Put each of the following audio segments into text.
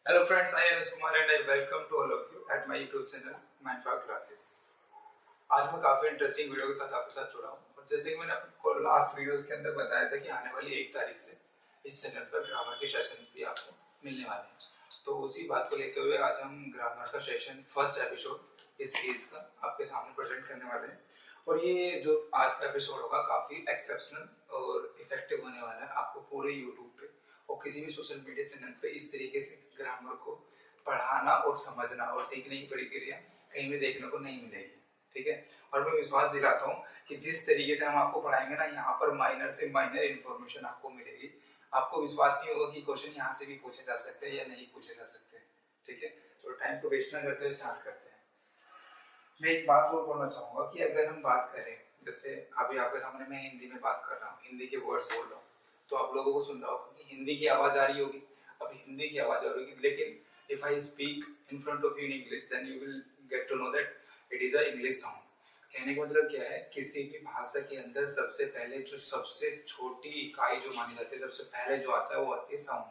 Hello friends, I am Anush Kumar and I welcome to all of you at my YouTube channel Mindpower Classes। आज मैं काफी interesting video के साथ आपके साथ जुड़ा हूँ और जैसे कि मैंने आपको लास्ट वीडियोस के अंदर बताया था कि आने वाली 1 तारीख से इस चैनल पर ग्रामर के सेशंस भी आपको मिलने वाले हैं। तो उसी बात को लेते हुए आज हम ग्रामर का सेशन फर्स्ट एपिसोड इस सीरीज का आपके सामने प्रेजेंट करने वाले हैं। और ये जो आज का एपिसोड होगा काफी एक्सेप्शनल और इफेक्टिव होने वाला है आपको पूरे यूट्यूब पे और किसी भी सोशल मीडिया चैनल पे इस तरीके से ग्रामर को पढ़ाना और समझना और सीखने की प्रक्रिया कहीं भी देखने को नहीं मिलेगी। ठीक है, और मैं विश्वास दिलाता हूँ कि जिस तरीके से हम आपको पढ़ाएंगे ना, यहाँ पर माइनर से माइनर इन्फॉर्मेशन आपको मिलेगी। आपको विश्वास नहीं होगा कि क्वेश्चन यहाँ से भी पूछे जा सकते हैं या नहीं पूछे जा सकते। ठीक है, तो टाइम को वेस्ट ना करते हुए स्टार्ट करते हैं। मैं एक बात और बोलना चाहूंगा कि अगर हम बात करें, जैसे अभी आपके सामने मैं हिंदी में बात कर रहा हूँ, हिंदी के वर्ड्स बोल रहा हूँ, तो आप लोगों को सुन रहा होगा कि हिंदी की आवाज आ रही होगी। अब हिंदी की आवाज आ रही होगी, लेकिन if I speak in front of you in English then you will get to know that it is a English sound. कहने का मतलब क्या है, किसी भी भाषा के अंदर सबसे पहले जो सबसे छोटी इकाई जो मानी जाती है, सबसे पहले जो आता है वो आती है साउंड।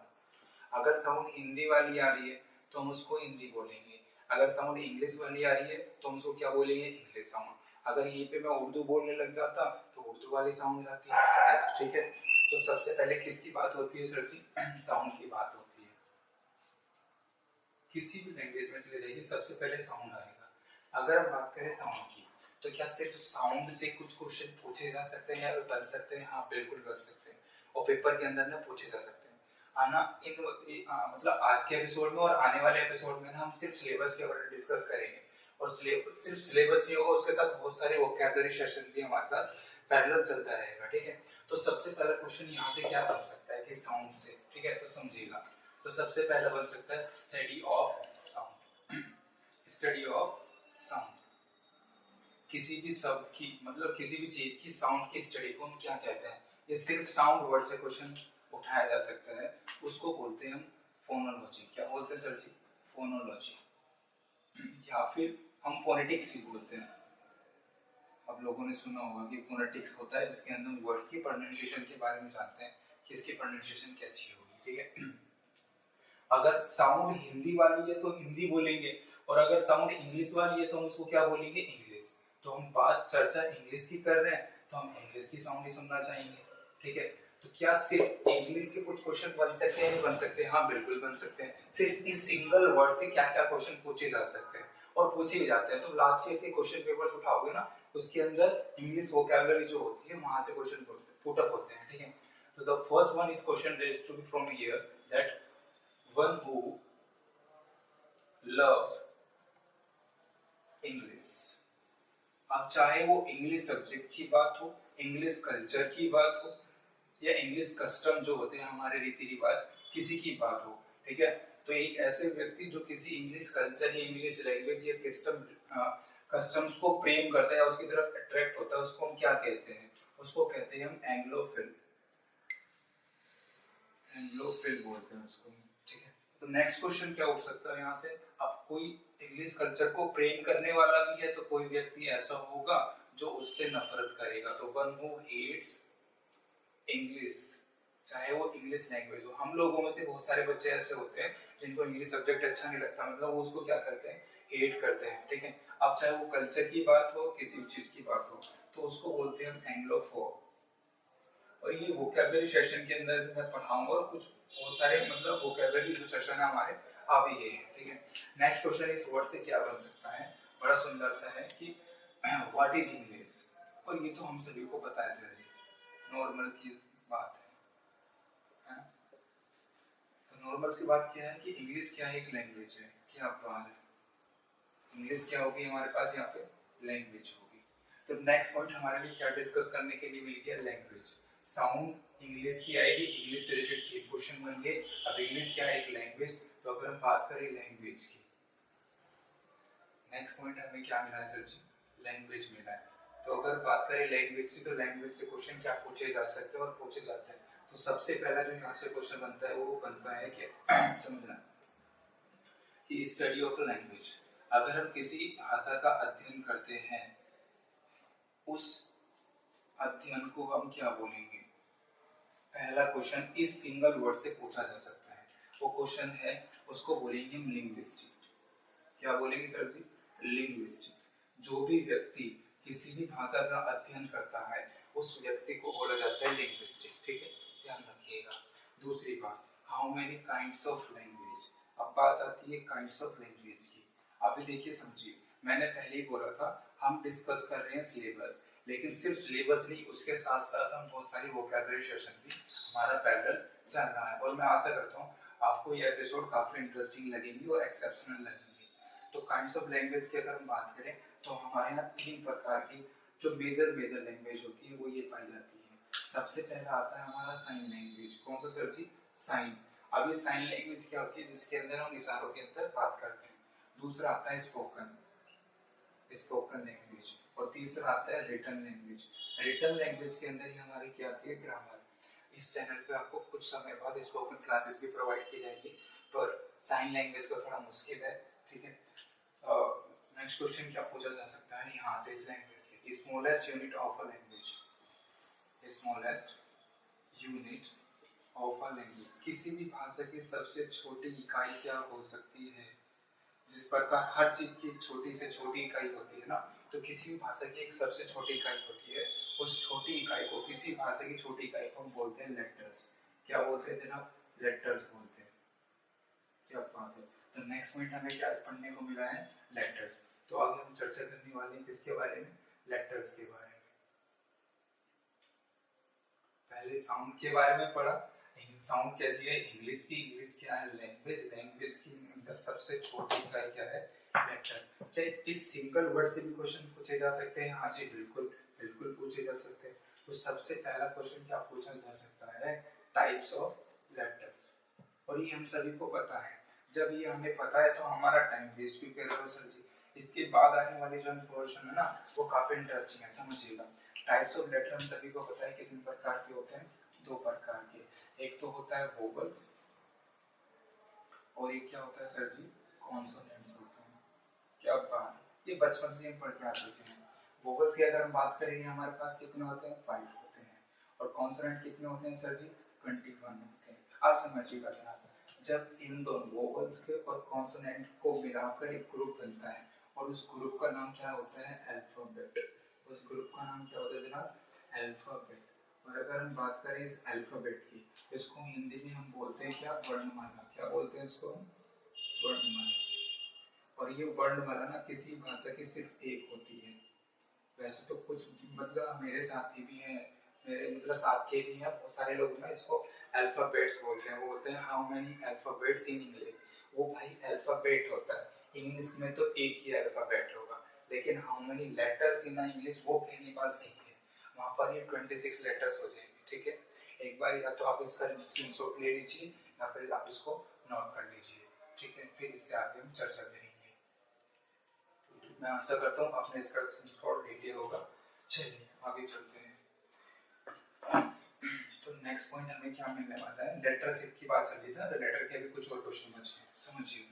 अगर साउंड हिंदी वाली आ रही है तो हम उसको हिंदी बोलेंगे, अगर साउंड इंग्लिश वाली आ रही है तो हम उसको क्या बोलेंगे, इंग्लिश साउंड। अगर यहीं पे मैं उर्दू बोलने लग जाता तो उर्दू वाली साउंड आती है ऐसे। ठीक है, तो सबसे पहले किसकी बात होती है सर जी? साउंड की बात होती है। किसी भी लैंग्वेज में चले जाइए सबसे पहले साउंड आएगा। अगर हम बात करें साउंड की, तो क्या सिर्फ साउंड से कुछ क्वेश्चन पूछे जा सकते हैं या बन सकते हैं? हाँ बिल्कुल बन सकते हैं, और पेपर के अंदर ना पूछे जा सकते हैं। आना मतलब आज के एपिसोड में और आने वाले एपिसोड में ना हम सिर्फ सिलेबस के बारे में डिस्कस करेंगे। और सिर्फ सिलेबस नहीं होगा, उसके साथ बहुत सारे वोकैबुलरी सेशन भी हमारे साथ पैरेलल चलता रहेगा। ठीक है, तो सबसे पहला क्वेश्चन यहाँ से क्या बन सकता है कि साउंड से। ठीक है, तो समझिएगा। तो सबसे पहला बन सकता है study of sound. Study of sound, किसी भी शब्द की मतलब किसी भी चीज की साउंड की स्टडी को हम क्या कहते हैं? ये सिर्फ साउंड वर्ड से क्वेश्चन उठाया जा सकता है, उसको बोलते हैं हम फोनोलॉजी। क्या बोलते हैं सर जी? फोनोलॉजी, या फिर हम फोनेटिक्स भी बोलते हैं। अब लोगों ने सुना होगा कि फोनेटिक्स होता है जिसके अंदर हम वर्ड्स की प्रोनाउंसिएशन के बारे में जानते हैं कि इसकी प्रोनाउंसिएशन कैसी होगी। ठीक है, अगर साउंड हिंदी वाली है तो हिंदी बोलेंगे, और अगर साउंड इंग्लिश वाली है तो हम उसको क्या बोलेंगे, इंग्लिश। तो हम बात चर्चा इंग्लिश की कर रहे हैं तो हम इंग्लिश की साउंड ही सुनना चाहेंगे। ठीक है, तो क्या सिर्फ इंग्लिश से कुछ क्वेश्चन बन सकते हैं? नहीं बन सकते? हाँ बिल्कुल बन सकते हैं। सिर्फ इस सिंगल वर्ड से क्या क्या क्वेश्चन पूछे जा सकते हैं और पूछे भी जाते हैं। तो लास्ट ईयर के क्वेश्चन पेपर्स उठाओगे ना, उसके अंदर इंग्लिश वोकैबुलरी जो होती है वहां से क्वेश्चन पुट अप होते हैं। ठीक है, तो the first one is question raised to be from here that one who loves English। अब चाहे वो इंग्लिश सब्जेक्ट की बात हो, इंग्लिश कल्चर की बात हो, या इंग्लिश कस्टम जो होते हैं हमारे रीति रिवाज, किसी की बात हो। ठीक है, तो एक ऐसे व्यक्ति जो किसी इंग्लिश कल्चर या इंग्लिश लैंग्वेज या कस्टम्स को प्रेम करता है या उसकी तरफ अट्रैक्ट होता है, उसको हम क्या कहते हैं? उसको कहते हैं हम एंग्लोफिल। एंग्लोफिल बोलते हैं उसको। ठीक है, तो नेक्स्ट क्वेश्चन क्या उठ सकता है यहाँ से? अब कोई इंग्लिश कल्चर को प्रेम करने वाला भी है तो कोई व्यक्ति ऐसा होगा जो उससे नफरत करेगा। तो वन हु हेट्स इंग्लिश, चाहे वो इंग्लिश लैंग्वेज हो। हम लोगों में से बहुत सारे बच्चे ऐसे होते हैं जिनको इंग्लिश सब्जेक्ट अच्छा नहीं लगता, मतलब वो उसको क्या करते हैं, हेट करते हैं। ठीक है, अब चाहे वो कल्चर की बात हो, किसी चीज की बात हो, तो उसको बोलते हैं हम एंग्लोफोब। और ये वोकैबुलरी सेशन के अंदर मैं पढ़ाऊंगा और कुछ बहुत सारे मतलब वोकैबुलरी जो सेशन है हमारे आ भी गए हैं। ठीक है, नेक्स्ट क्वेश्चन इस वर्ड से क्या बन सकता है? बड़ा सुंदर सा है कि व्हाट इज इंग्लिश। और ये तो हम सभी को पता है सर जी, नॉर्मल की बात है। तो नॉर्मल सी बात क्या है कि इंग्लिश क्या है? एक लैंग्वेज है। क्या बात है, इंग्लिश क्या होगी हमारे पास यहाँ पे? लैंग्वेज होगी। तो नेक्स्ट पॉइंट हमारे लिए क्या डिस्कस करने के लिए मिल गया? लैंग्वेज। साउंड इंग्लिश की आएगी, इंग्लिश से रिलेटेड क्वेश्चन बन गए। अब इंग्लिश क्या है? एक लैंग्वेज। तो अगर हम बात करें लैंग्वेज की, नेक्स्ट पॉइंट हमें क्या मिला है सर जी? लैंग्वेज मिला है। तो अगर बात करें लैंग्वेज से, तो लैंग्वेज से क्वेश्चन क्या पूछे जा सकते हैं और पूछे जाते हैं। तो सबसे पहला जो यहाँ से क्वेश्चन बनता है वो बनता है कि समझना कि स्टडी ऑफ लैंग्वेज। अगर हम किसी भाषा का अध्ययन करते हैं, उस अध्ययन को हम क्या बोलेंगे? पहला क्वेश्चन इस सिंगल वर्ड से पूछा जा सकता है। वो क्वेश्चन है, उसको बोलेंगे हम लिंग्विस्टिक। क्या बोलेंगे सर जी? लिंग्विस्टिक्स। जो भी व्यक्ति किसी भी भाषा का अध्ययन करता है उस व्यक्ति को बोला जाता है लिंग्विस्टिक। ठीक है, ध्यान रखिएगा। दूसरी बात, how many kinds of language. अब बात आती है काइंड्स ऑफ लैंग्वेज की। अभी देखिए समझिए, मैंने पहले ही बोला था हम डिस्कस कर रहे हैं सिलेबस, लेकिन सिर्फ सिलेबस नहीं, उसके साथ साथ हम बहुत सारी वोकैबुलरी सेशन भी हमारा पैरेलल चल रहा है। और मैं आशा करता हूँ आपको ये एपिसोड काफी इंटरेस्टिंग लगेंगी और एक्सेप्शनल लगेंगी। तो काइंड्स ऑफ लैंग्वेज की अगर हम बात करें तो हमारे यहाँ 3 प्रकार की जो मेजर लैंग्वेज होती है वो ये पाई जाती है। सबसे पहला आता है हमारा साइन लैंग्वेज। कौन सा सर जी? साइन। अब ये साइन लैंग्वेज क्या होती है? जिसके अंदर हम इशारों के अंदर बात करते हैं। दूसरा आता है स्पोकन लैंग्वेज। और तीसरा आता है रिटन लैंग्वेज। रिटन लैंग्वेज के अंदर ही हमारी क्या आती है? ग्रामर। इस चैनल पे आपको कुछ समय बाद स्पोकन क्लासेस भी प्रोवाइड की जाएगी, पर साइन लैंग्वेज का थोड़ा मुश्किल है। ठीक है, नेक्स्ट क्वेश्चन क्या पूछा जा सकता है यहाँ से इस लैंग्वेज से? Smallest unit of a language. Smallest unit of a language. किसी भी भाषा की सबसे छोटी इकाई क्या हो सकती है? जिस प्रकार हर चीज की छोटी से छोटी इकाई होती है ना, तो किसी भी भाषा की एक सबसे छोटी इकाई होती है। उस छोटी इकाई को, किसी भाषा की छोटी इकाई को हम बोलते हैं लेटर्स। क्या बोलते हैं जनाब? लेटर्स बोलते हैं। क्या बात है। तो नेक्स्ट पॉइंट हमें क्या पढ़ने को मिला है? लेटर्स। तो आगे हम चर्चा करने वाले हैं किसके बारे में? लेटर्स के बारे में। पहले साउंड के बारे में पढ़ा। साउंड कैसी है? इंग्लिश की। इंग्लिश क्या है? लैंग्वेज। लैंग्वेज की अंदर सबसे छोटी इकाई क्या है? लेटर। क्या इस सिंगल वर्ड से भी क्वेश्चन पूछे जा सकते हैं? हाँ जी, बिल्कुल बिल्कुल पूछे जा सकते हैं। तो सबसे पहला क्वेश्चन क्या पूछा जा सकता है? Types of letters. और ये हम सभी को पता है। जब ये हमें पता है तो हमारा टाइम वेस्ट भी कर रहे हो सर जी। इसके बाद आने वाली जो इन्फॉर्मेशन है ना, वो काफी इंटरेस्टिंग है, समझिएगा। टाइप्स ऑफ लेटर हम सभी को पता है कितने प्रकार के होते हैं? 2 प्रकार के। एक तो होता है वोवेल्स, और एक क्या होता है सर जी? कॉन्सोनेंट्स होते हैं। क्या बात है, ये बचपन से हम पढ़ के आ चुके हैं। वोवेल्स की अगर हम बात करें, हमारे पास कितने होते हैं? 5 होते हैं। और कॉन्सोनेंट कितने होते हैं सर जी? 21 होते हैं। आप समझिएगा जनाब, जब इन दोनों वोवेल्स के और कॉन्सोनेंट को मिलाकर एक ग्रुप बनता है, और उस ग्रुप का नाम क्या होता है? अल्फाबेट। उस ग्रुप का नाम क्या होता है जनाब? अल्फाबेट। और अगर हम बात करें इस अल्फाबेट की, इसको हिंदी में हम बोलते हैं क्या? वर्णमाला। क्या बोलते हैं इसको? वर्णमाला। और ये वर्णमाला ना किसी भाषा की सिर्फ एक होती है। वैसे तो कुछ मतलब मेरे साथी भी हैं, मेरे मतलब साथी भी हैं, बहुत सारे लोग ना इसको अल्फाबेट्स बोलते हैं। वो बोलते हैं how many alphabets in English. वो भाई अल्फाबेट होता है, इंग्लिश में तो एक ही अल्फाबेट होगा, लेकिन how many letters in English वो कहने का सही है। वहाँ पर ये 26 लेटर्स हो जाएंगे। ठीक है, एक बार या तो आप इसका स्क्रीनशॉट ले लीजिए या फिर आप इसको नोट कर लीजिए। ठीक है, फिर इससे आगे हम चर्चा करेंगे। मैं आशा करता हूँ आपने इसका स्क्रीनशॉट ले लिया होगा। चलिए आगे चलते हैं। तो नेक्स्ट पॉइंट हमें क्या मिलने वाला है? लेटर शिप की बात चल रही था, तो लेटर के भी कुछ और क्वेश्चन बचे हैं, समझिए।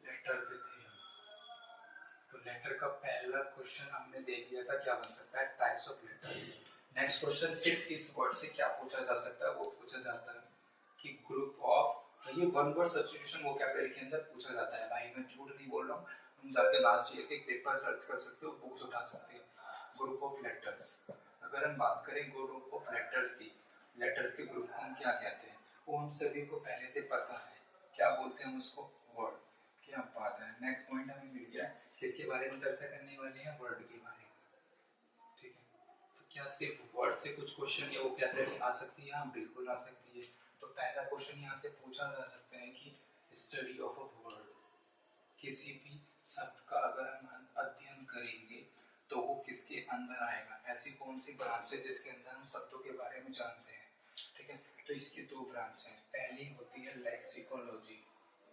Letter with him. तो लेटर का पहला क्वेश्चन हमने देख लिया था, क्या बन सकता है? Types of letters. Next question सिर्फ इस वर्ड से क्या पूछा जा सकता है? वो पूछा जाता है कि ग्रुप ऑफ, ये वन वर्ड सब्स्टिट्यूशन वोकैबुलरी के अंदर पूछा जाता है। भाई मैं झूठ नहीं बोल रहा हूँ, हम जाके लास्ट ईयर के पेपर सर्च कर सकते हो, बुक्स उठा सकते हो। Group of letters. अगर हम बात करें ग्रुप ऑफ लेटर्स की, लेटर्स के ग्रुप को हम क्या कहते हैं? वो हम सभी को पहले से पता है। क्या बोलते हैं हम उसको? वर्ड। क्या बात है। नेक्स्ट पॉइंट हमें मिल गया, किसके बारे में चर्चा करने वाले हैं? वर्ड के बारे में। ठीक है, तो क्या सिर्फ वर्ड से कुछ क्वेश्चन या वोकैबुलरी आ सकती है? हाँ बिल्कुल आ सकती है। तो पहला क्वेश्चन यहाँ से पूछा जा सकता है कि स्टडी ऑफ अ वर्ड। किसी भी शब्द का अगर हम अध्ययन करेंगे तो वो किसके अंदर आएगा? ऐसी कौन सी ब्रांच है जिसके अंदर हम शब्दों के बारे में जानते हैं? ठीक है, तो इसकी 2 ब्रांच हैं। पहली होती है लेक्सिकोलॉजी।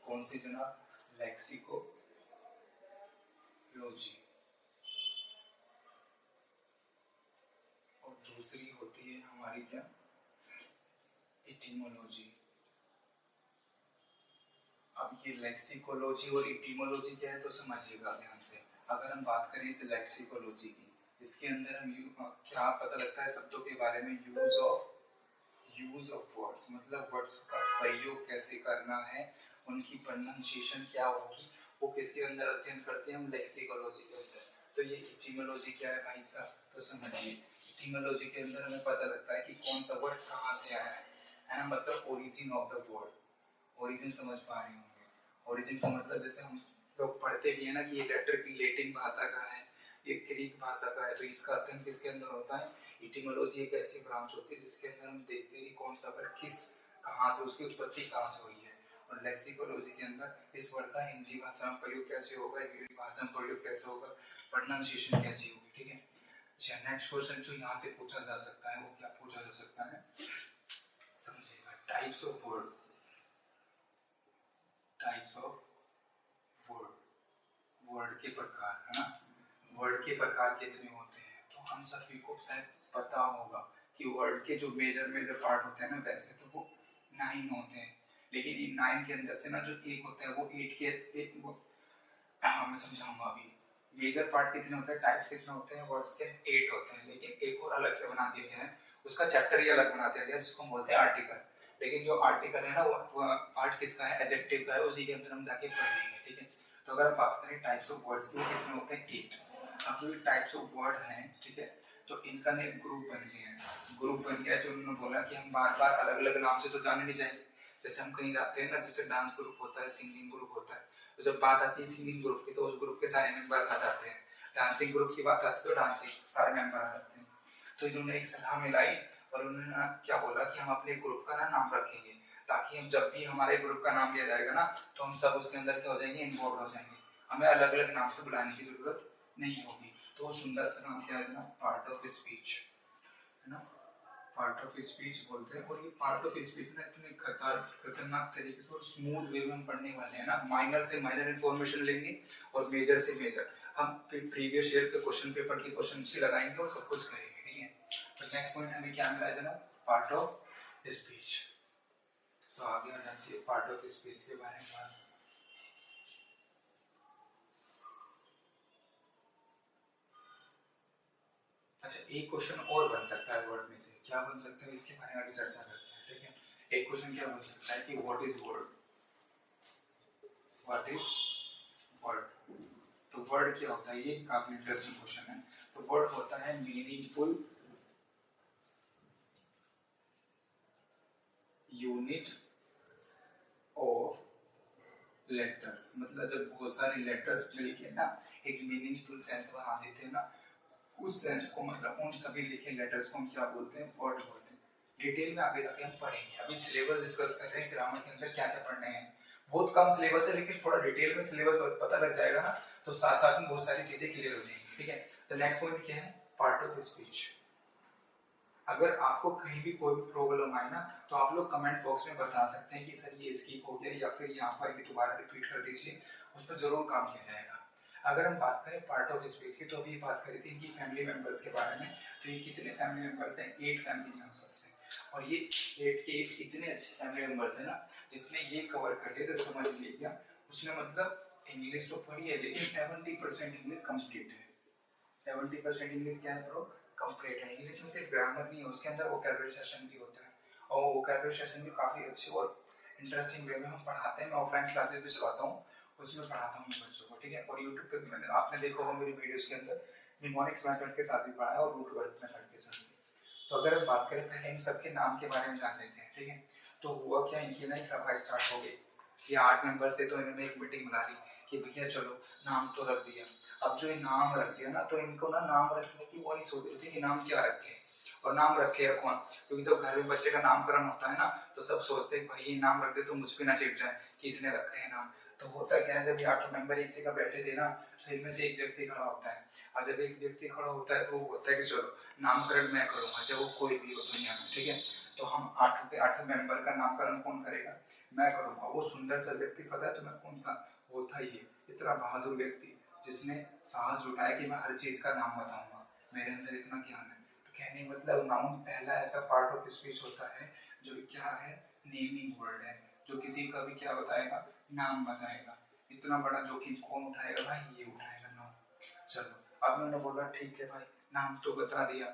कौन सी जनाब? लेक्सिकोलॉजी। और दूसरी होती है हमारी क्या? एटिमोलॉजी। अब कि लेक्सिकोलॉजी और इटिमोलॉजी क्या है तो समझिएगा ध्यान से। अगर हम बात करें इस लेक्सिकोलॉजी की, इसके अंदर हम क्या पता लगता है शब्दों के बारे में, यूज ऑफ वर्ड्स, मतलब वर्ड्स का प्रयोग कैसे करना है, उनकी प्रोनाउंसिएशन क्या होगी, वो किसके अंदर अध्ययन करते हैं हम, लेक्सिकोलॉजी के अंदर। तो ये इटिमोलॉजी क्या है भाई साहब, तो समझिए इटिमोलॉजी के अंदर हमें पता लगता है कि कौन सा वर्ड कहाँ से आया है ना, मतलब origin of the word. Origin समझ पा रहे होंगे, ओरिजिन का मतलब जैसे हम लोग पढ़ते भी है ना कि ये लेटर की लैटिन भाषा का है, ये ग्रीक भाषा का है, तो इसका अध्ययन किसके अंदर होता है, इटिमोलॉजी एक ऐसी ब्रांच होती है जिसके अंदर हम देखते हैं कि कौन सा वर्ड किस कहाँ से, उसकी उत्पत्ति कहाँ से हुई है। और लेक्सिकोलॉजी के अंदर इस वर्ड का हिंदी भाषा में प्रयोग कैसे होगा, इंग्लिश भाषा में प्रयोग कैसे होगा, प्रोनाउंसिएशन कैसी होगी, ठीक है। अच्छा, नेक्स्ट क्वेश्चन जो यहाँ से पूछा जा सकता है वो क्या पूछा जा सकता है, समझिएगा, types of word, types of word, word के प्रकार, है ना, वर्ड के प्रकार कितने होते हैं। तो हम सभी को शायद पता होगा कि वर्ड के जो मेजर पार्ट होते हैं ना, वैसे तो वो 9 होते हैं, लेकिन इन 9 के अंदर से ना जो एक होता है वो 8 के वो मैं समझाऊंगा अभी। मेजर पार्ट कितने होते हैं, टाइप्स कितने होते हैं वर्ड्स के, 8 होते हैं, लेकिन एक और अलग से बना दिया गया है, उसका चैप्टर ही अलग बना दिया गया है, जिसको हम बोलते हैं आर्टिकल। लेकिन जो आर्टिकल है ना वो पार्ट किसका है, एडजेक्टिव का है, उसी के अंदर हम जाके पढ़ लेंगे, ठीक है। तो अगर हम बात करें टाइप्स ऑफ वर्ड्स के कितने होते हैं, 8। अब जो टाइप्स ऑफ वर्ड हैं, ठीक है, तो इनका ना एक ग्रुप बन गया है, ग्रुप बन गया है, तो उन्होंने बोला कि हम बार बार अलग अलग नाम से तो जाने नहीं जाएंगे। जैसे हम कहीं जाते हैं ना, जैसे डांस ग्रुप होता है, सिंगिंग ग्रुप होता है, तो जब बात आती है सिंगिंग ग्रुप की तो उस ग्रुप के सारे मेंबर आ जाते हैं, डांसिंग ग्रुप की बात आती है तो डांसिंग सारे मेंबर आ जाते हैं। तो इन्होंने एक सलाह मिलाई और उन्होंने क्या बोला कि हम अपने ग्रुप का ना नाम रखेंगे, ताकि हम जब भी हमारे ग्रुप का नाम लिया जाएगा ना तो हम सब उसके अंदर क्या हो जाएंगे, इन्वॉल्व हो जाएंगे, हमें अलग अलग नाम से बुलाने की जरूरत नहीं होगी। तो वो सुंदर सा नाम क्या है ना, पार्ट ऑफ स्पीच, है ना, पार्ट ऑफ स्पीच बोलते हैं। और ये पार्ट ऑफ स्पीच ना इतने खतरनाक तरीके से और स्मूथ वे में हम पढ़ने वाले हैं ना, माइनर से माइनर इन्फॉर्मेशन लेंगे और मेजर से मेजर हम प्रीवियस ईयर के क्वेश्चन पेपर के क्वेश्चन से लगाएंगे और सब कुछ करेंगे, ठीक है। तो नेक्स्ट पॉइंट हमें क्या मिला है जनाब, पार्ट ऑफ स्पीच। तो आगे आ जाती है पार्ट ऑफ स्पीच के बारे में बात। अच्छा, एक क्वेश्चन और बन सकता है वर्ड में से, क्या बन सकता है इसके बारे में अभी चर्चा करते हैं, ठीक है। एक क्वेश्चन क्या बन सकता है कि what is word, what is word. तो वर्ड क्या होता है, ये काफी इंटरेस्टिंग क्वेश्चन है। तो वर्ड होता है मीनिंगफुल यूनिट ऑफ लेटर्स, मतलब जब बहुत सारे लेटर्स मिलके ना एक मीनिंगफुल सेंस बना देते हैं ना, उस सेंस को मतलब उन सभी लिखे लेटर्स को हम क्या बोलते हैं, वर्ड बोलते हैं। डिटेल में आगे जाके हम पढ़ेंगे, अभी सिलेबस डिस्कस कर रहे हैं ग्रामर के अंदर क्या क्या पढ़ने हैं, बहुत कम सिलेबस है, लेकिन थोड़ा डिटेल में सिलेबस पता लग जाएगा ना तो साथ साथ में बहुत सारी चीजें क्लियर हो जाएंगी, ठीक है। तो नेक्स्ट पॉइंट क्या है, पार्ट ऑफ स्पीच। अगर आपको कहीं भी कोई प्रॉब्लम आए ना तो आप लोग कमेंट बॉक्स में बता सकते हैं कि सर ये स्किप हो गया, या फिर यहाँ पर ये दोबारा रिपीट कर दीजिए, उस पर जरूर काम किया जाएगा। अगर हम बात करें पार्ट ऑफ स्पीच की, तो अभी बात करी थी इनकी फैमिली मेंबर्स के बारे में। तो ये कितने फैमिली मेंबर्स हैं, 8 फैमिली मेंबर्स हैं। और ये 8 के 8 इतने अच्छे फैमिली मेंबर्स हैं ना, जिसने ये कवर कर लिया तो समझ लीजिए उसने मतलब इंग्लिश तो पढ़ी है, लेकिन 70% इंग्लिश कंप्लीट है। 70% इंग्लिश क्या है ब्रो, कंप्लीट है। इंग्लिश में सिर्फ ग्रामर नहीं है, उसके अंदर वोकैबुलरी सेशन भी होता है, और वोकैबुलरी सेशन भी काफ़ी अच्छे और इंटरेस्टिंग वे में हम पढ़ाते हैं। मैं ऑफलाइन क्लासेस भी चलाता हूँ, उसमें पढ़ाता हूँ बच्चों को, ठीक है। और यूट्यूब पे भी मैंने आपने देखा होगा मेरी वीडियोस के अंदर निमोनिक्स मेथड के साथ भी पढ़ाया और रूट वर्ड मेथड के साथ भी। तो अगर हम बात करें पहले इन सबके नाम के बारे में जान लेते हैं, ठीक है। तो हुआ क्या, इनकी ना एक सभा स्टार्ट हो गई, ये 8 मेंबर्स थे, तो इन्होंने एक मीटिंग बुला ली कि भैया चलो नाम तो रख दिया। अब जो ये नाम रख दिया ना, तो इनको ना नाम रखने की वो नहीं सोच रहे थे कि नाम क्या रखे, और नाम रखेगा कौन, क्योंकि जब घर में बच्चे का नामकरण होता है ना तो सब सोचते हैं भाई ये नाम रख दे तो मुझ पे ना चिप जाए कि इसने रखा है नाम। तो होता क्या है, जब ये 8 मेंबर एक जगह बैठे थे ना, तो इनमें से एक व्यक्ति खड़ा होता है, और जब एक व्यक्ति खड़ा होता है तो वो बोलता है कि चलो नामकरण मैं करूंगा, चाहे वो कोई भी हो दुनिया में, ठीक है। तो हम 8 के 8 मेंबर का नामकरण कौन करेगा, मैं करूंगा। वो सुंदर सा व्यक्ति पता है तुम्हें कौन था, वो था ये इतना बहादुर व्यक्ति जिसने साहस जुटाया कि मैं हर चीज का नाम बताऊंगा, मेरे अंदर इतना ज्ञान है। तो कहने मतलब नाउन पहला ऐसा पार्ट ऑफ स्पीच होता है जो क्या है, नेमिंग वर्ड है, जो किसी का भी क्या बताएगा, नाम बताएगा। इतना बड़ा जोखिम कौन उठाएगा भाई, ये उठाएगा नाम। चलो अब मैंने बोला ठीक है भाई नाम तो बता दिया,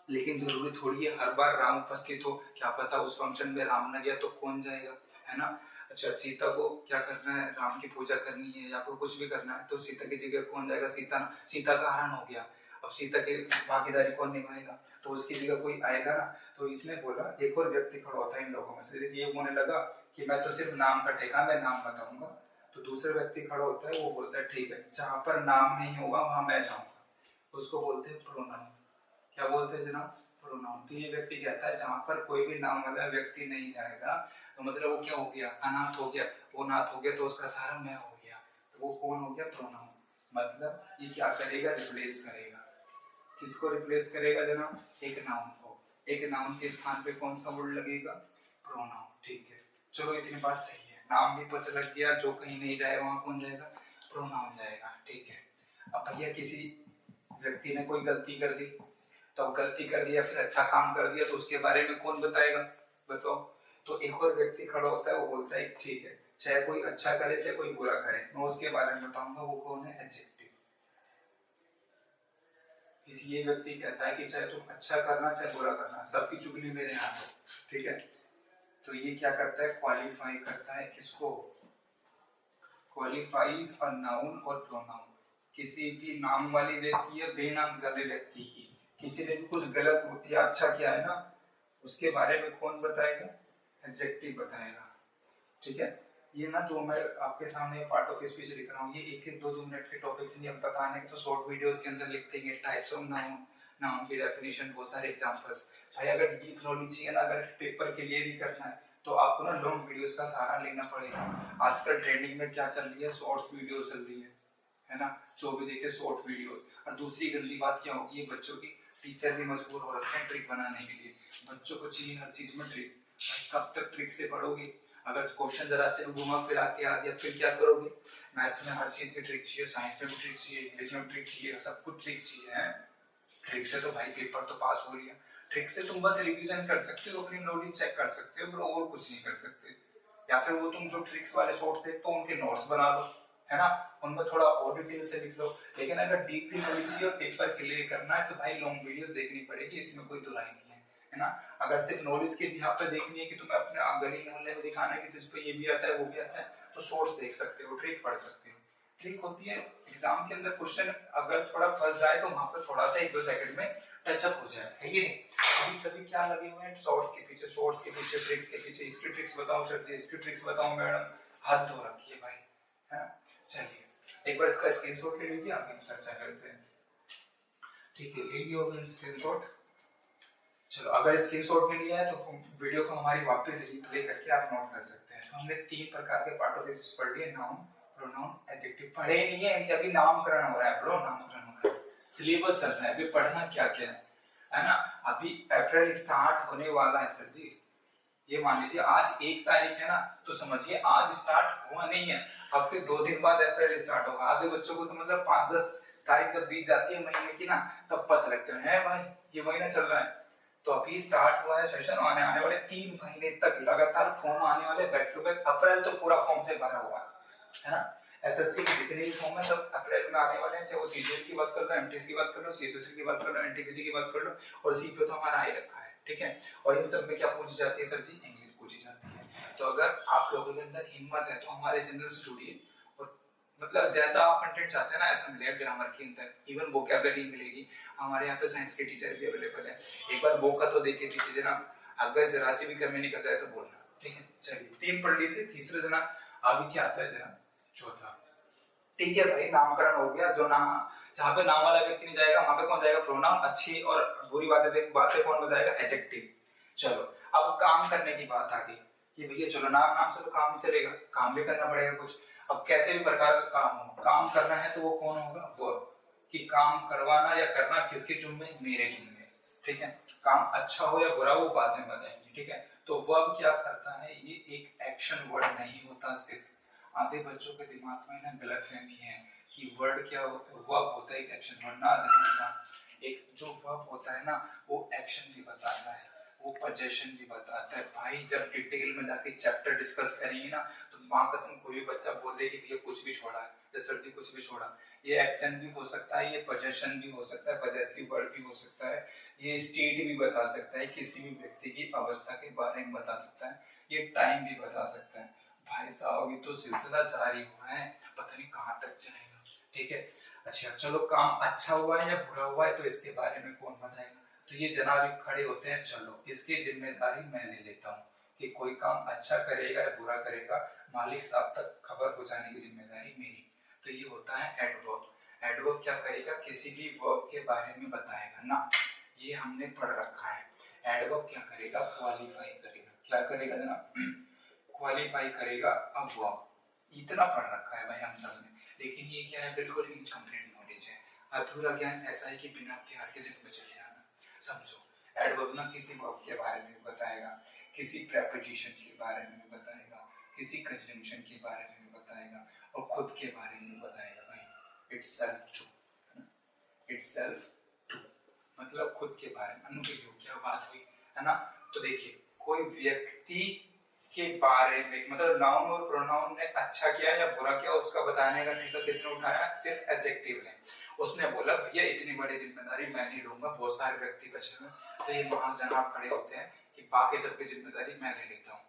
लेकिन जरूरी थोड़ी है हर बार राम उपस्थित हो, क्या पता उस फंक्शन में राम न गया तो कौन जाएगा, है ना। अच्छा सीता को क्या करना है, राम की पूजा करनी है या फिर कुछ भी करना है, तो सीता की जगह कौन जाएगा, सीता का हरण हो गया, अब सीता की भागीदारी कौन निभाएगा, तो उसकी जगह कोई आएगा ना। तो इसने बोला एक और व्यक्ति खड़ा होता है इन लोगों में से, जैसे ये होने लगा कि मैं तो सिर्फ नाम का ठेका, मैं नाम बताऊंगा, तो दूसरा व्यक्ति खड़ा होता है, वो बोलता है ठीक है जहां पर नाम नहीं होगा वहां मैं जाऊंगा, उसको बोलते हैं प्रोनाउन। क्या बोलते हैं जनाब, प्रोनाउन। तो ये व्यक्ति कहता है जहां पर कोई भी नाम वाला व्यक्ति नहीं जाएगा, तो मतलब वो क्या हो गया, अनाथ हो गया, वो नाथ हो गया तो उसका सहारा मैं हो गया, तो वो कौन हो गया, प्रोनाउन। मतलब ये क्या करेगा, रिप्लेस करेगा, किसको रिप्लेस करेगा जनाब, एक नाउन को, एक नाउन के स्थान पे कौन सा वर्ड लगेगा, प्रोनाउन। ठीक है चलो इतनी बात सही है, नाम भी पता लग गया, जो कहीं नहीं जाए वहां कौन जाएगा, प्रोनाउन जाएगा। ठीक है अब भैया किसी व्यक्ति ने कोई गलती कर दी, तो अब गलती कर दिया फिर अच्छा काम कर दिया तो उसके बारे में कौन बताएगा, बताओ। तो एक और व्यक्ति खड़ा होता है, वो बोलता है ठीक है चाहे कोई अच्छा करे चाहे कोई बुरा करे मैं उसके बारे में बताऊंगा, वो कौन है, एडजेक्टिव। किसी ये व्यक्ति कहता है कि चाहे तुम अच्छा करना चाहे बुरा करना सबकी चुगली मेरे हाथ हो, ठीक है। तो ये क्या करता है, क्वालिफाई करता है किसको, क्वालिफाइज अ नाउन और प्रोनाउन, किसी भी नाम वाले व्यक्ति या बेनाम वाले व्यक्ति की किसी ने भी कुछ गलत या अच्छा किया है ना, उसके बारे में कौन बताएगा, एडजेक्टिव बताएगा। ठीक है ये ना जो मैं आपके सामने पार्ट ऑफ स्पीच लिख रहा हूँ, ये एक एक दो दो मिनट के टॉपिक्स नहीं, हम बताने के तो शॉर्ट वीडियोस के अंदर लिखते हैं, टाइप्स ऑफ नाउन, नाउन की डेफिनेशन, बहुत सारे एग्जांपल्स। भाई अगर डीप नॉलेज चाहिए ना, अगर पेपर के लिए भी करना है तो आपको ना लॉन्ग वीडियोस का सहारा लेना पड़ेगा। आजकल ट्रेंडिंग में क्या चल रही है, शॉर्ट्स वीडियो चल रही है ना, जो भी देखे शॉर्ट वीडियोस। और दूसरी गंदी बात क्या होगी, ये बच्चों की टीचर भी मजबूर हो रखे हैं ट्रिक बनाने के लिए, बच्चों को चाहिए हर चीज में ट्रिक। कब तक ट्रिक से पढ़ोगे, अगर क्वेश्चन जरा से घुमा फिरा के आ गया फिर क्या करोगे। मैथ्स में हर चीज की ट्रिक चाहिए, साइंस में भी ट्रिक चाहिए, इंग्लिश में भी ट्रिक चाहिए, सब कुछ ट्रिक चाहिए। ट्रिक से तो भाई पेपर तो पास हो रही है, ट्रिक से तुम बस रिवीजन कर सकते हो, अपनी नॉलेज चेक कर सकते हो, और कुछ नहीं कर सकते। या फिर वो तुम जो ट्रिक्स वाले शॉर्ट्स देखते हो उनके नोट्स बना लो, है ना, उनमें थोड़ा और डिटेल से लिख लो। लेकिन अगर डीपली नॉलेज चाहिए और पेपर क्लियर करना है तो भाई लॉन्ग वीडियोस देखनी पड़ेगी, इसमें कोई दुराई नहीं है ना। अगर सिर्फ नॉलेज के बिहाफ पे देखनी है कि तुम्हें अपने गली मोहल्ले में दिखाना है कि तुझ पे ये भी आता है वो भी आता है, तो सोर्स देख सकते हो, ट्रिक पढ़ सकते हो। ट्रिक होती है एग्जाम के अंदर क्वेश्चन अगर थोड़ा फंस जाए तो वहां पर थोड़ा सा एक दो सेकंड में टचअप हो जाए, है ये नहीं। अभी सभी क्या लगे हुए हैं शॉर्ट्स के पीछे, शॉर्ट्स के पीछे, ट्रिक्स के पीछे, इसकी ट्रिक्स बताओ सर जी, इसकी ट्रिक्स बताओ मैडम, हाथ धो रखिए भाई, है। चलिए एक बार इसका स्क्रीनशॉट ले लीजिए, आगे चर्चा करते हैं। ठीक है ले लियो स्क्रीनशॉट। चलो अगर स्क्रीनशॉट में लिया है तो वीडियो को हमारी वापस रिप्ले करके आप नोट कर सकते हैं। तो हमने 3 प्रकार के पार्ट ऑफ स्पीच पढ़ लिए, नाउन, प्रोनाउन, एडजेक्टिव। पढ़े नहीं है इनके, अभी नामकरण हो रहा है ब्रो, नामकरण हो रहा है, सिलेबस चल रहा है, अभी पढ़ना क्या क्या है ना। अभी अप्रैल स्टार्ट होने वाला है सर जी, ये मान लीजिए आज 1 तारीख है ना, तो समझिए आज स्टार्ट हुआ नहीं है, आपके 2 दिन बाद अप्रैल स्टार्ट होगा। आधे बच्चों को तो मतलब 5-10 तारीख जब बीत जाती है महीने की ना, तब पता लगता है भाई ये महीना चल रहा है। तो अभी स्टार्ट हुआ है सेशन, आने वाले 3 महीने तक लगातार फॉर्म आने वाले बैक टू बैक। अप्रैल तो पूरा फॉर्म से भरा हुआ है ना। एसएससी के जितने भी फॉर्म है सब अप्रैल में आने वाले हैं, चाहे वो सीजीएल की बात कर लो, एमटीएस की बात कर लो, सीएचएसएल की बात कर लो, एनटीपीसी की बात कर लो, और सीपीओ तो हमारा आ ही रखा है, ठीक है। और इन सब में क्या पूछी जाती है सर जी, इंग्लिश पूछी जाती है। तो अगर आप लोगों के अंदर हिम्मत है तो हमारे चैनल से जुड़िए, और मतलब जैसा आप कंटेंट चाहते हैं ना ऐसा मिलेगा ग्रामर के अंदर, इवन वोकैबुलरी मिलेगी। हमारे यहाँ पे साइंस के टीचर भी अवेलेबल है, एक बार मौका तो देके दीजिए जनाब, अगर जरा सी भी कमी निकल जाए तो बोलना, ठीक है। चलिए 3 पढ़ लिए थे, तीसरा जना अभी क्या आता है जनाब, चौथा। ठीक है भाई नामकरण हो गया, जो ना जहाँ पे नाम वाला व्यक्ति नहीं जाएगा वहां पे कौन जाएगा, प्रोनाउन। अच्छी और बुरी बातें कौन बताएगा, एडजेक्टिव। चलो अब काम करने की बात आ गई कि भैया चलो नाम से तो काम नहीं चलेगा, काम भी करना पड़ेगा कुछ। अब कैसे भी प्रकार का काम हो, काम करना है तो वो कौन होगा, वो कि काम करवाना या करना किसके जुम्मे, मेरे जुम्मे, ठीक है। काम अच्छा हो या बुरा वो बाद में बताएंगे, ठीक है। तो वर्ब क्या करता है, ये एक एक्शन वर्ड नहीं होता सिर्फ। आधे बच्चों के दिमाग में ना गलतफहमी है कि वर्ड क्या होता है, वर्ब होता है एक एक्शन वर्ड, ना जानना। एक जो वर्ब होता है ना वो एक्शन भी बताता है, वो पोजीशन भी बताता है। भाई जब डिटेल में जाके चैप्टर डिस्कस करेंगे ना तो माँ कसम कोई भी बच्चा बोल दे कि भैया कुछ भी छोड़ा है या सर जी कुछ भी छोड़ा, ये एक्शन भी हो सकता है, ये पोजेशन भी हो सकता है, पजेसिव वर्ड भी हो सकता है, ये स्टेट भी बता सकता है, किसी भी व्यक्ति की अवस्था के बारे में बता सकता है, ये टाइम भी बता सकता है। भाई साहब ये तो सिलसिला जारी हुआ है, पता नहीं कहाँ तक जाएगा। ठीक है, अच्छा चलो काम अच्छा हुआ है या बुरा हुआ है तो इसके बारे में कौन बताएगा। तो ये जनाब खड़े होते हैं, चलो इसकी जिम्मेदारी मैं ले लेता हूँ कि कोई काम अच्छा करेगा या बुरा करेगा, मालिक साहब तक खबर पहुंचाने की जिम्मेदारी मेरी। तो ये होता है एडवर्ब। एडवर्ब क्या करेगा, किसी भी वर्ब के बारे में बताएगा ना, ये हमने पढ़ रखा है। एडवर्ब क्या करेगा, क्वालिफाई करेगा। क्या करेगा जनाब, क्वालिफाई करेगा। अब वर्ब इतना पढ़ रखा है भाई हम सब ने, लेकिन ये क्या है, बिल्कुल इनकम्प्लीट नॉलेज है, अधूरा ज्ञान। ऐसा है कि बिना तैयार के जन्म चले जाना। समझो, एडवर्ब ना किसी वर्ब के बारे में बताएगा, किसी प्रेपोजिशन के बारे में बताएगा, किसी कंजंक्शन के बारे में बताएगा और खुद के बारे में बताएगा। भाई इटसेल्फ टू, इटसेल्फ टू मतलब खुद के बारे में। अनुप्रयोग क्या बात हुई है ना। तो देखिए कोई व्यक्ति के बारे में मतलब नाउन और प्रोनाउन ने अच्छा किया या बुरा किया उसका बताने का ठेका किसने उठाया, सिर्फ एडजेक्टिव ने। उसने बोला भैया इतनी बड़ी जिम्मेदारी मैं नहीं लूंगा, बहुत सारे व्यक्ति बचे हुए। तो ये वहां जनाब खड़े होते हैं कि बाकी सबकी जिम्मेदारी मैं ले लेता हूँ,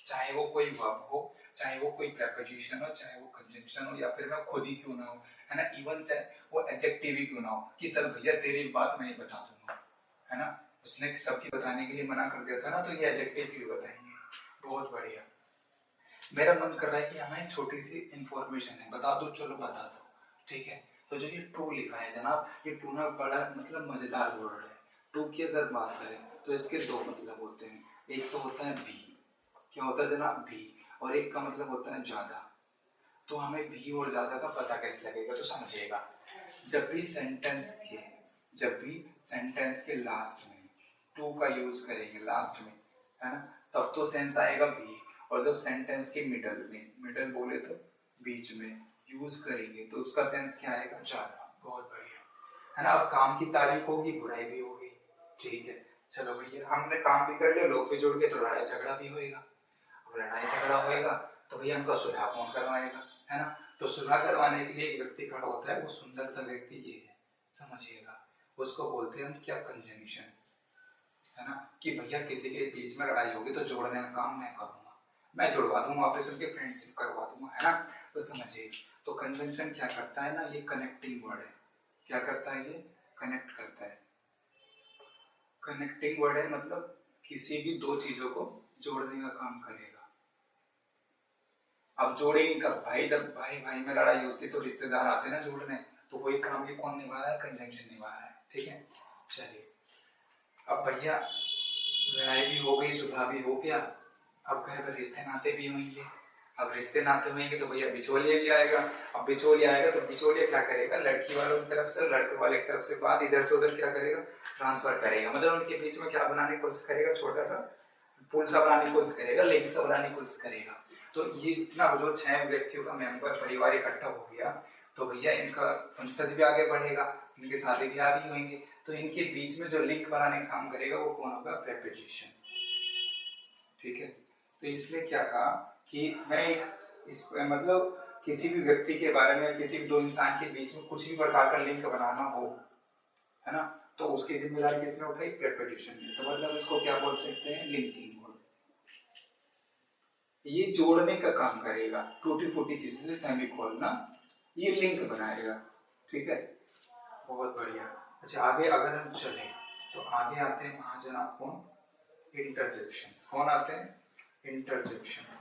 चाहे वो कोई वर्ब हो, चाहे वो कोई प्रेपोजिशन हो, चाहे वो कंजंक्शन हो, या फिर मैं खुद ही क्यों ना हो, है ना, इवन चाहे वो एडजेक्टिव ही क्यों ना हो, कि चल भैया तेरी बात मैं ही बता दूंगा, है ना। उसने सबकी बताने के लिए मना कर दिया था ना, तो ये एडजेक्टिव भी बताएंगे। बहुत बढ़िया। मेरा मन कर रहा है कि हमें एक छोटी सी इंफॉर्मेशन है, बता दो, चलो बता दो। ठीक है, तो जो ये टू लिखा है जनाब, ये टू ना बड़ा मतलब मजेदार वर्ड है। टू की अगर बात करें तो इसके दो मतलब होते हैं। एक तो होता है भी, क्या होता है जनाब, भी, और एक का मतलब होता है ज्यादा। तो हमें भी और ज्यादा का पता कैसे लगेगा, तो समझिएगा, जब भी सेंटेंस के लास्ट में टू का यूज करेंगे लास्ट में, है ना, तब तो सेंस आएगा भी। और जब सेंटेंस के मिडल बोले तो बीच में यूज करेंगे तो उसका सेंस क्या आएगा, ज्यादा। बहुत बढ़िया, है ना। अब काम की तारीफ होगी, बुराई भी होगी। ठीक है, चलो भैया हमने काम भी कर लिया, लोग भी जुड़ गए, तो लड़ाई झगड़ा भी होएगा। अब लड़ाई झगड़ा होएगा तो भैया हमका सुलह कौन करवाएगा, है ना। तो सुलह करवाने के लिए एक व्यक्ति खड़ा होता है, वो सुंदर सा व्यक्ति ये है, समझिएगा। उसको बोलते हैं हम क्या, कंजंक्शन, है ना। कि भैया किसी के बीच में लड़ाई होगी तो जोड़ने का काम मैं करूंगा, मैं जुड़वा दूंगा, ऑफिस उनके फ्रेंडशिप करवा दूंगा, है ना। तो समझिए, तो कंजंक्शन क्या करता है ना, ये कनेक्टिंग वर्ड है। क्या करता है, ये कनेक्ट करता है। कनेक्टिंग वर्ड है, मतलब किसी भी दो चीजों को जोड़ने का काम करेगा। अब जोड़ेंगे कब, भाई जब भाई भाई में लड़ाई होती है तो रिश्तेदार आते हैं ना जोड़ने, तो वही काम ये कौन निभा रहा है, कंजंक्शन निभा रहा है। ठीक है, चलिए अब भैया लड़ाई भी हो गई, सुलह भी हो गया, अब घर पर रिश्ते नाते भी होंगे। अब रिश्ते नाते होंगे तो भैया बिचौलिया भी आएगा। अब बिचौलिया आएगा तो बिचौलिया क्या करेगा, लड़की वालों की तरफ से लड़के वाले की तरफ से बात इधर से उधर क्या करेगा, ट्रांसफर करेगा। मतलब उनके बीच में क्या बनाने की कोशिश करेगा, छोटा सा पुल सा बनाने की कोशिश करेगा, लेकिन सा बनाने की कोशिश करेगा। तो ये इतना जो 6 व्यक्तियों का मेंबर परिवार इकट्ठा हो गया, तो भैया इनका वंशज भी आगे बढ़ेगा, इनके शादी ब्याह भी होंगे। तो इनके बीच में जो लिंक बनाने का काम करेगा वो कौन होगा, प्रेपोजिशन। ठीक है, तो इसलिए क्या कहा कि मैं एक इस मतलब किसी भी व्यक्ति के बारे में, किसी भी दो इंसान के बीच में कुछ भी प्रकार का लिंक बनाना हो, है ना, तो उसकी जिम्मेदारी किसने उठाई, प्रेपोजिशन ने। तो मतलब इसको क्या बोल सकते हैं, लिंकिंग। ये जोड़ने का काम करेगा, टूटी फूटी चीजें से फेविकॉल ना, ये लिंक बनाएगा। ठीक है, बहुत बढ़िया। अच्छा आगे अगर हम चले तो आगे आते हैं महाजनाब कौन, इंटरजेक्शंस। कौन आते हैं, इंटरजेक्शन।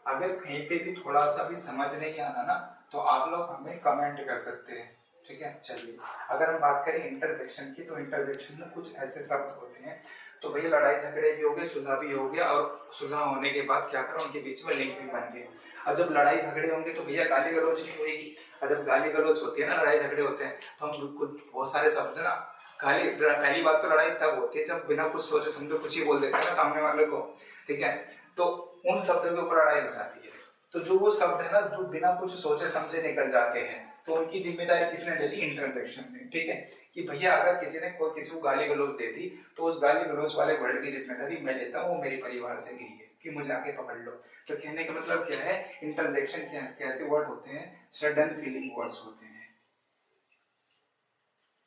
अगर कहीं पे भी थोड़ा सा भी समझ नहीं आता ना तो आप लोग हमें कमेंट कर सकते हैं। ठीक है, चलिए अगर हम बात करें इंटरजेक्शन की, तो इंटरजेक्शन में कुछ ऐसे शब्द होते हैं, तो भैया लड़ाई झगड़े भी हो गए, सुलह भी हो गया, और सुलह होने के बाद क्या करा, उनके बीच में लिंक भी बन गए। अब जब लड़ाई झगड़े होंगे तो भैया गाली गलौज भी होगी, और जब गाली गलौज होती है ना, लड़ाई झगड़े होते हैं, तो हम बिल्कुल बहुत सारे शब्द ना, पहली बात तो लड़ाई तब होती है जब बिना कुछ सोचे समझे कुछ ही बोल देते हैं ना सामने वाले को। ठीक है, तो उन शब्दों के ऊपर लड़ाई हो जाती है। तो जो वो शब्द है ना जो बिना कुछ सोचे समझे निकल जाते हैं, तो उनकी जिम्मेदारी किसने ले ली, इंटरजेक्शन ने। ठीक है, कि भैया अगर किसी ने कोई किसी को गाली गलौज दे दी तो उस गाली गलौज वाले वर्ड की जिम्मेदारी मैं लेता हूँ, वो मेरे परिवार से गई है। कि मुझे आके पकड़ लो। तो कहने का मतलब क्या है, इंटरजेक्शन क्या कैसे वर्ड होते हैं, सडन फीलिंग वर्ड्स होते हैं,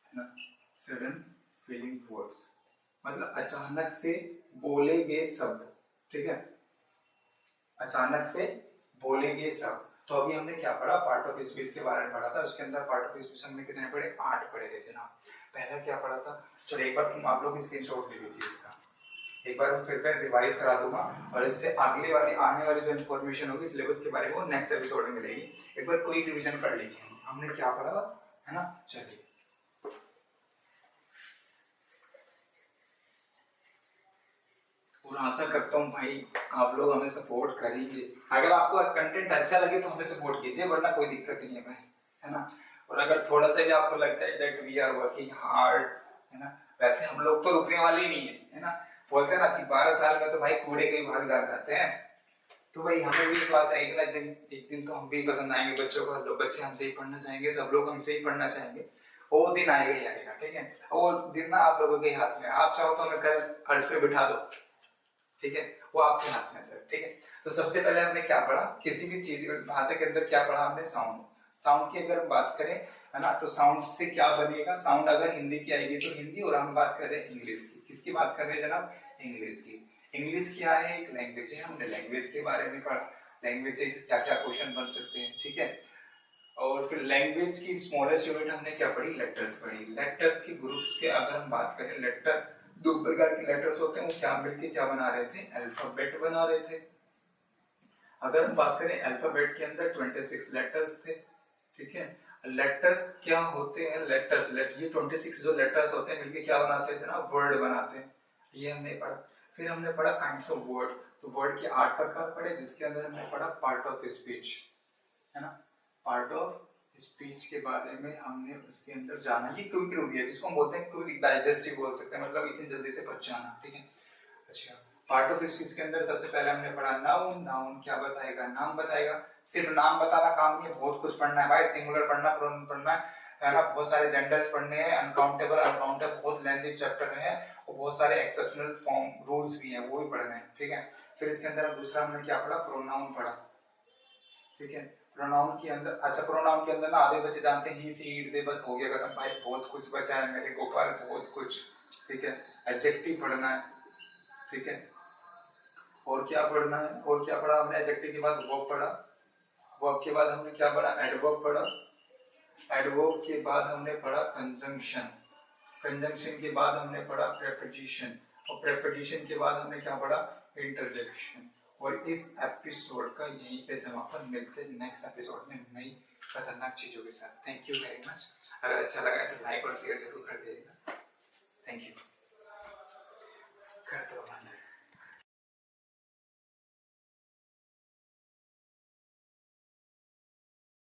है ना, सडन फीलिंग वर्ड्स मतलब अचानक से बोले गए शब्द, ठीक है, अचानक से बोले गए शब्द। तो अभी हमने क्या पढ़ा, पार्ट ऑफ स्पीच के बारे में पढ़ा था, उसके अंदर पार्ट ऑफ स्पीच हमने कितने पढ़े, 8 पढ़े थे जनाब। पहला क्या पढ़ा था, चलो एक बार तुम आप लोग स्क्रीनशॉट ले लीजिए इसका, एक बार फिर मैं रिवाइज करा दूंगा, और इससे अगले वाली आने वाली जो इन्फॉर्मेशन होगी सिलेबस के बारे में वो नेक्स्ट एपिसोड में मिलेगी। एक बार कोई रिवीजन कर लीजिए हमने क्या पढ़ा, है ना। चलिए और आशा करता हूँ भाई आप लोग हमें सपोर्ट करेंगे। अगर आपको कंटेंट अच्छा लगे तो हमें सपोर्ट कीजिए, वरना कोई दिक्कत नहीं है भाई, है ना। और अगर थोड़ा सा भी आपको लगता है that we are working hard, है ना, वैसे हम लोग तो रुकने वाले ही नहीं है ना। बोलते हैं ना कि 12 साल में तो भाई कूड़े के भाग जाते हैं, तो भाई हमें भी विश्वास है एक दिन तो हम भी पसंद आएंगे बच्चों को, लोग बच्चे हमसे ही पढ़ना चाहेंगे, सब लोग हमसे ही पढ़ना चाहेंगे। वो दिन आएगा ही आएगा, ठीक है। वो दिन ना आप लोगों के हाथ में, आप चाहो तो हमें कल फर्श पे बिठा दो, ठीक है, वो आपके हाथ में सर, ठीक है। तो सबसे पहले हमने क्या पढ़ा, किसी भी चीज भाषा के अंदर क्या पढ़ा हमने, साउंड। साउंड की अगर बात करें, है ना, तो साउंड से क्या बनेगा, साउंड अगर हिंदी की आएगी तो हिंदी, और हम बात कर रहे हैं इंग्लिश की, किसकी बात कर रहे हैं जनाब, इंग्लिश की। इंग्लिश क्या है, एक लैंग्वेज है, हमने लैंग्वेज के बारे में पढ़ा, लैंग्वेज से क्या क्या क्वेश्चन बन सकते हैं, ठीक है। और फिर लैंग्वेज की स्मॉलेस्ट यूनिट हमने क्या पढ़ी, लेटर्स पढ़ी। लेटर के ग्रुप्स के अगर हम बात करें, लेटर 2 प्रकार के लेटर्स होते हैं, वो क्या मिलके क्या बना रहे थे, अल्फाबेट बना रहे थे। अगर हम बात करें अल्फाबेट के अंदर 26 लेटर्स थे, ठीक है। लेटर्स क्या होते हैं, लेटर्स ये 26 जो लेटर्स होते हैं मिलके क्या बनाते हैं जनाब, वर्ड बनाते हैं, ये हमने पढ़ा। फिर हमने पढ़ा काइंड्स ऑफ वर्ड, तो वर्ड के 8 प्रकार पढ़े, जिसके अंदर हमने पढ़ा पार्ट ऑफ स्पीच, है ना, पार्ट ऑफ स्पीच के बारे में हमने उसके अंदर जाना। ये क्विक रिव्यू है, जिसको हम बोलते हैं क्विक डाइजेस्टिव बोल सकते हैं, मतलब इतनी जल्दी से पच जाना, ठीक है। अच्छा, पार्ट ऑफ स्पीच के अंदर सबसे पहले हमने पढ़ा नाउन। नाउन क्या बताएगा, नाम बताएगा। सिर्फ नाम बताना काम नहीं है, बहुत कुछ पढ़ना है भाई, सिंगुलर पढ़ना, प्रोनाउन पढ़ना है ना, बहुत सारे जेंडर्स पढ़ने हैं, अनकाउंटेबल अनकाउंटेबल बहुत लेंथी चैप्टर है, और बहुत सारे एक्सेप्शनल फॉर्म रूल्स भी हैं, वो भी पढ़ने हैं, ठीक है। फिर इसके अंदर दूसरा हमने क्या पढ़ा, प्रोनाउन पढ़ा, ठीक है। प्रोनाउन के अंदर, अच्छा प्रोनाउन के अंदर ना आधे बच्चे जानते हैं ही सी इट दे, बस हो गया खत्म भाई, बहुत कुछ बचा है मेरे गोपाल, बहुत कुछ, ठीक है। एडजेक्टिव पढ़ना है, ठीक है। और क्या पढ़ना है, और क्या पढ़ा हमने, एडजेक्टिव के बाद वर्ब पढ़ा, वर्ब के बाद हमने क्या पढ़ा, एडवर्ब पढ़ा, एडवर्ब के बाद हमने पढ़ा कंजंक्शन, कंजंक्शन के बाद हमने पढ़ा प्रेपोजिशन, और प्रेपोजिशन के बाद हमने क्या पढ़ा, इंटरजेक्शन। और इस एपिसोड का यहीं पे समापन, मिलते हैं नेक्स्ट एपिसोड में नई खतरनाक चीजों के साथ। Thank you very much. अगर अच्छा लगा तो लाइक और शेयर जरूर कर दीजिएगा। Thank you.